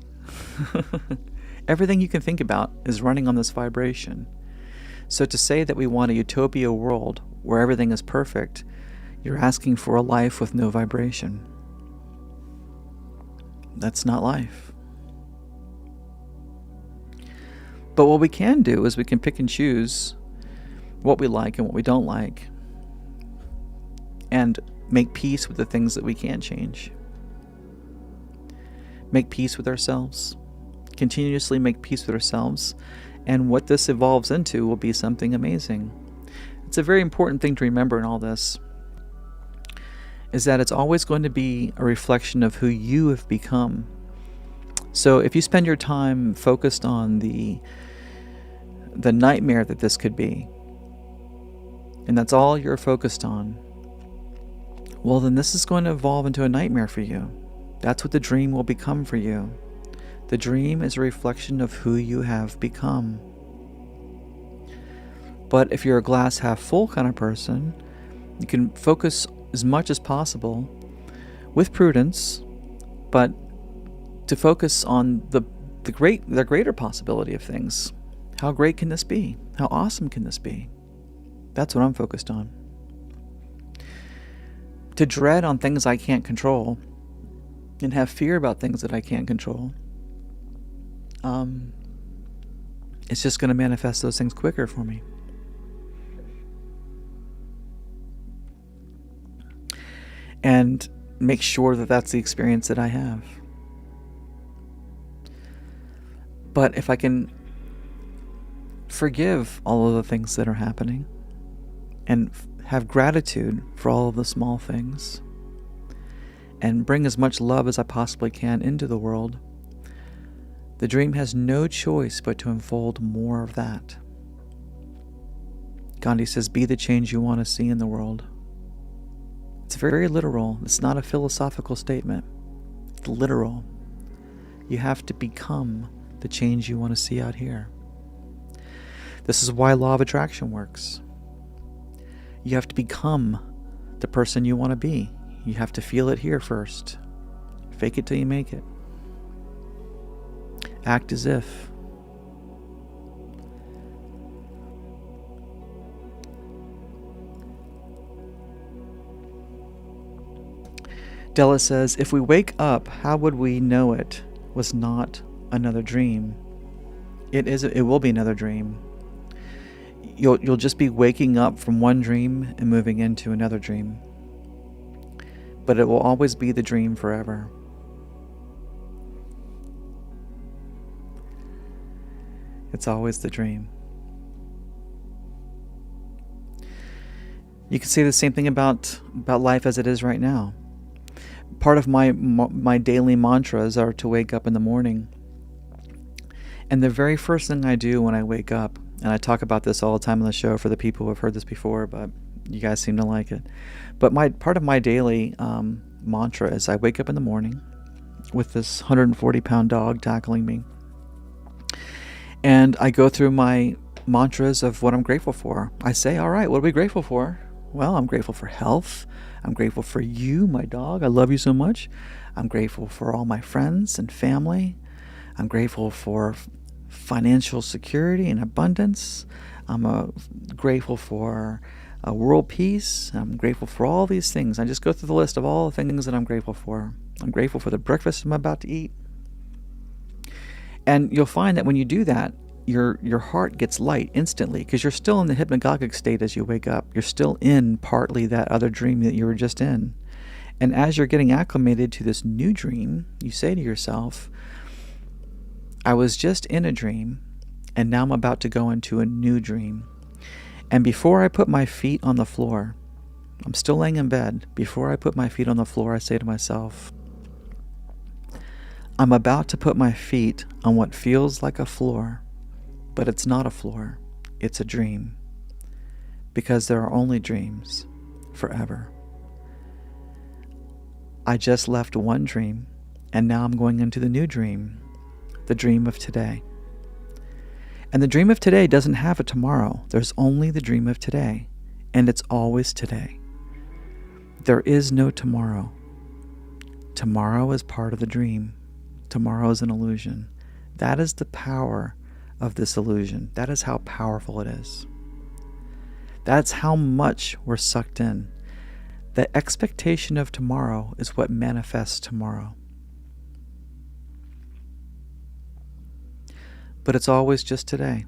Everything you can think about is running on this vibration. So to say that we want a utopia world where everything is perfect, you're asking for a life with no vibration. That's not life. But what we can do is we can pick and choose what we like and what we don't like, and make peace with the things that we can change. Make peace with ourselves. Continuously make peace with ourselves. And what this evolves into will be something amazing. It's a very important thing to remember in all this, is that it's always going to be a reflection of who you have become. So if you spend your time focused on the nightmare that this could be, and that's all you're focused on, well, then this is going to evolve into a nightmare for you. That's what the dream will become for you. The dream is a reflection of who you have become. But if you're a glass half full kind of person, you can focus as much as possible with prudence, but to focus on the greater possibility of things. How great can this be? How awesome can this be? That's what I'm focused on. To dread on things I can't control and have fear about things that I can't control, it's just going to manifest those things quicker for me. and make sure that that's the experience that I have. But if I can forgive all of the things that are happening and have gratitude for all of the small things and bring as much love as I possibly can into the world, the dream has no choice but to unfold more of that. Gandhi says, be the change you want to see in the world. It's very literal. It's not a philosophical statement. It's literal. You have to become the change you want to see out here. This is why law of attraction works. You have to become the person you want to be. You have to feel it here first. Fake it till you make it. Act as if. Della says, if we wake up, how would we know it was not another dream? It will be another dream. You'll just be waking up from one dream and moving into another dream. But it will always be the dream forever. It's always the dream. You can say the same thing about life as it is right now. Part of my daily mantras are to wake up in the morning. And the very first thing I do when I wake up, and I talk about this all the time on the show for the people who have heard this before, but you guys seem to like it. But part of my daily mantra is I wake up in the morning with this 140-pound dog tackling me. And I go through my mantras of what I'm grateful for. I say, all right, what are we grateful for? Well, I'm grateful for health. I'm grateful for you, my dog. I love you so much. I'm grateful for all my friends and family. I'm grateful for financial security and abundance. I'm grateful for world peace. I'm grateful for all these things. I just go through the list of all the things that I'm grateful for. I'm grateful for the breakfast I'm about to eat. And you'll find that when you do that, your heart gets light instantly because you're still in the hypnagogic state as you wake up. You're still in partly that other dream that you were just in. And as you're getting acclimated to this new dream, you say to yourself, I was just in a dream, and now I'm about to go into a new dream. And before I put my feet on the floor, I'm still laying in bed. Before I put my feet on the floor, I say to myself, I'm about to put my feet on what feels like a floor, but it's not a floor. It's a dream. Because there are only dreams forever. I just left one dream, and now I'm going into the new dream, the dream of today. And the dream of today doesn't have a tomorrow. There's only the dream of today, and it's always today. There is no tomorrow. Tomorrow is part of the dream. Tomorrow is an illusion. That is the power of this illusion. That is how powerful it is. That's how much we're sucked in. The expectation of tomorrow is what manifests tomorrow. But it's always just today.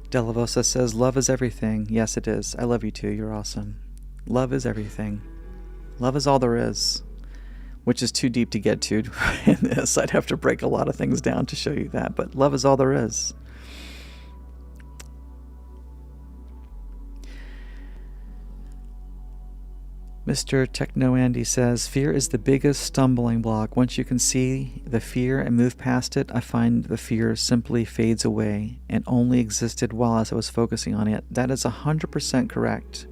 Delavosa says, love is everything. Yes, it is. I love you too. You're awesome. Love is everything. Love is all there is, which is too deep to get to in this. I'd have to break a lot of things down to show you that, but love is all there is. Mr. Techno Andy says, fear is the biggest stumbling block. Once you can see the fear and move past it, I find the fear simply fades away and only existed while I was focusing on it. That is 100% correct.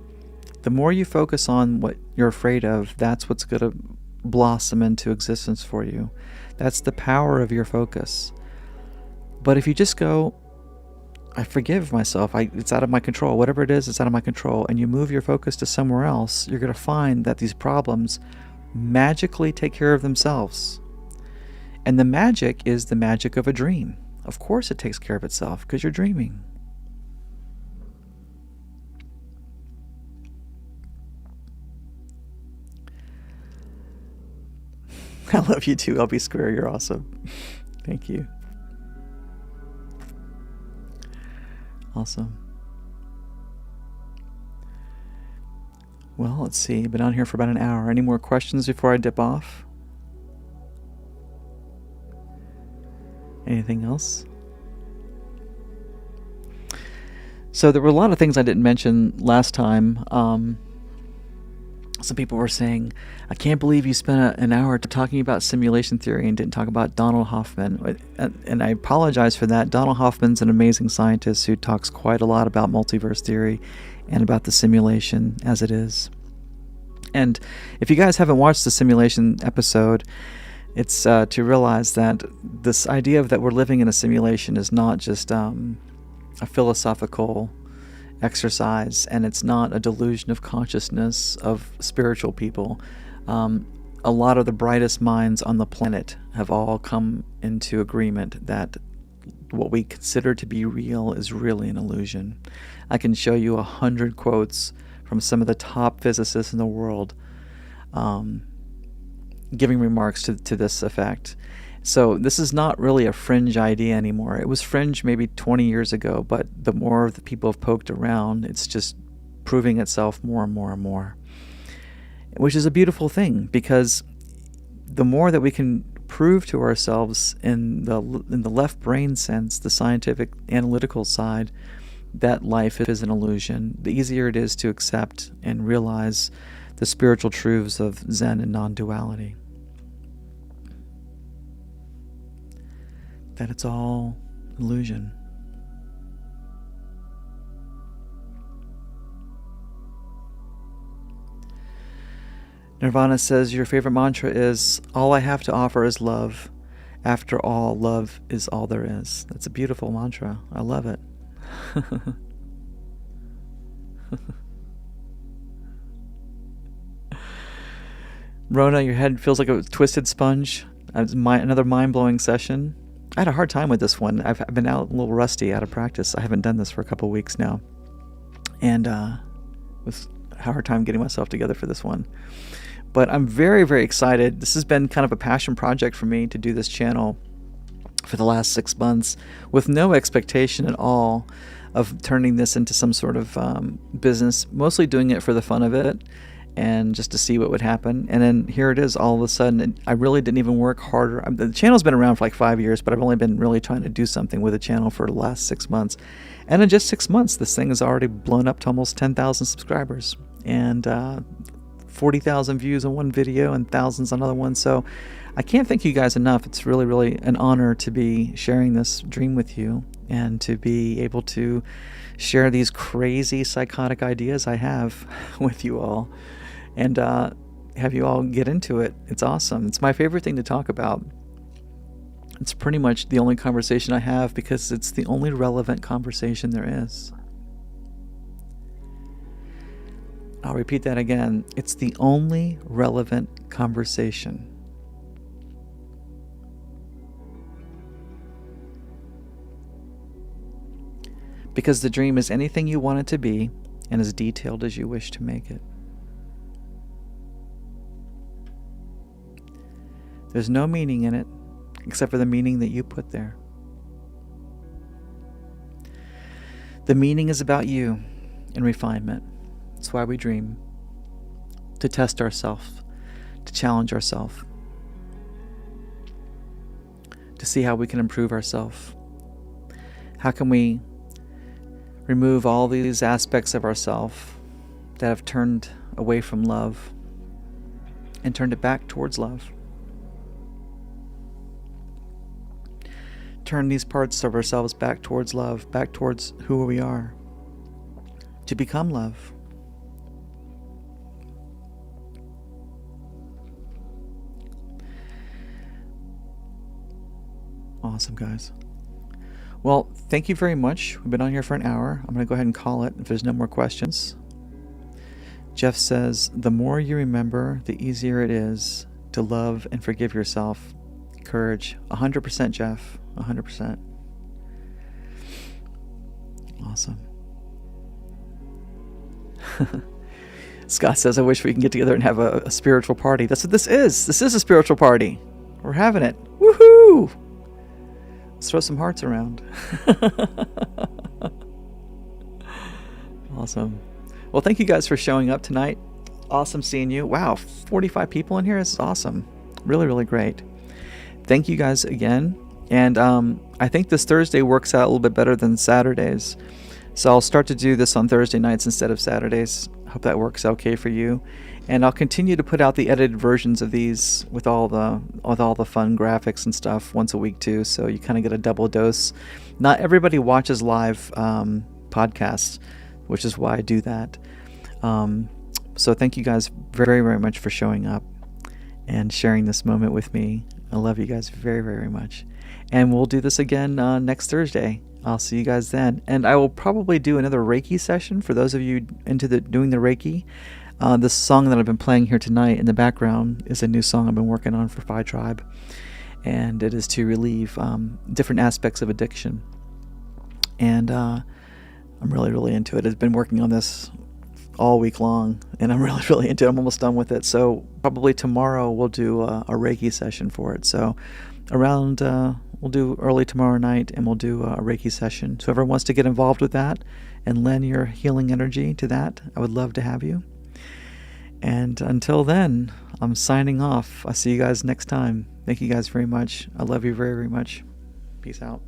The more you focus on what you're afraid of, that's what's going to blossom into existence for you. That's the power of your focus. But if you just go, I forgive myself, it's out of my control, whatever it is, it's out of my control, and you move your focus to somewhere else, you're going to find that these problems magically take care of themselves. And the magic is the magic of a dream. Of course it takes care of itself, because you're dreaming. I love you too, LB Square, you're awesome. Thank you. Awesome. Well, let's see. Been on here for about an hour. Any more questions before I dip off? Anything else? So there were a lot of things I didn't mention last time. Some people were saying, I can't believe you spent an hour talking about simulation theory and didn't talk about Donald Hoffman. And I apologize for that. Donald Hoffman's an amazing scientist who talks quite a lot about multiverse theory and about the simulation as it is. And if you guys haven't watched the simulation episode, it's to realize that this idea of that we're living in a simulation is not just a philosophical exercise, and it's not a delusion of consciousness of spiritual people. A lot of the brightest minds on the planet have all come into agreement that what we consider to be real is really an illusion. I can show you 100 quotes from some of the top physicists in the world giving remarks to this effect. So this is not really a fringe idea anymore. It was fringe maybe 20 years ago, but the more the people have poked around, it's just proving itself more and more and more. Which is a beautiful thing, because the more that we can prove to ourselves in the left brain sense, the scientific analytical side, that life is an illusion, the easier it is to accept and realize the spiritual truths of Zen and non-duality. That it's all illusion. Nirvana says your favorite mantra is, all I have to offer is love. After all, love is all there is. That's a beautiful mantra. I love it. Rona, your head feels like a twisted sponge. Another mind-blowing session. I had a hard time with this one. I've been out a little rusty out of practice. I haven't done this for a couple of weeks now. And with a hard time getting myself together for this one. But I'm very, very excited. This has been kind of a passion project for me to do this channel for the last 6 months with no expectation at all of turning this into some sort of business, mostly doing it for the fun of it and just to see what would happen. And then here it is all of a sudden. I really didn't even work harder. The channel's been around for like 5 years, but I've only been really trying to do something with the channel for the last 6 months. And in just 6 months, this thing has already blown up to almost 10,000 subscribers and 40,000 views on one video and thousands on other ones. So I can't thank you guys enough. It's really, really an honor to be sharing this dream with you and to be able to share these crazy psychotic ideas I have with you all and have you all get into it. It's awesome. It's my favorite thing to talk about. It's pretty much the only conversation I have because it's the only relevant conversation there is. I'll repeat that again. It's the only relevant conversation. Because the dream is anything you want it to be and as detailed as you wish to make it. There's no meaning in it except for the meaning that you put there. The meaning is about you and refinement. That's why we dream. To test ourselves, to challenge ourselves, to see how we can improve ourselves. How can we remove all these aspects of ourselves that have turned away from love and turned it back towards love? Turn these parts of ourselves back towards love, back towards who we are, to become love. Awesome, guys. Well, thank you very much. We've been on here for an hour. I'm going to go ahead and call it if there's no more questions. Jeff says, the more you remember, the easier it is to love and forgive yourself. Courage. 100%, Jeff. 100%. Awesome. Scott says, I wish we can get together and have a spiritual party. That's what this is. This is a spiritual party. We're having it. Woohoo! Let's throw some hearts around. Awesome. Well, thank you guys for showing up tonight. awesome seeing you. Wow, 45 people in here. This is awesome. Really, really great. Thank you guys again. And I think this Thursday works out a little bit better than Saturdays. So I'll start to do this on Thursday nights instead of Saturdays. Hope that works okay for you. And I'll continue to put out the edited versions of these with all the fun graphics and stuff once a week too. So you kind of get a double dose. Not everybody watches live podcasts, which is why I do that. So thank you guys very, very much for showing up and sharing this moment with me. I love you guys very, very much. And we'll do this again next Thursday. I'll see you guys then. And I will probably do another Reiki session for those of you into doing the Reiki. This song that I've been playing here tonight in the background is a new song I've been working on for Phi Tribe. And it is to relieve different aspects of addiction. And I'm really, really into it. I've been working on this all week long, and I'm really, really into it. I'm almost done with it. So probably tomorrow we'll do a Reiki session for it. So around, we'll do early tomorrow night, and we'll do a Reiki session. So whoever wants to get involved with that and lend your healing energy to that, I would love to have you. And until then, I'm signing off. I'll see you guys next time. Thank you guys very much. I love you very, very much. Peace out.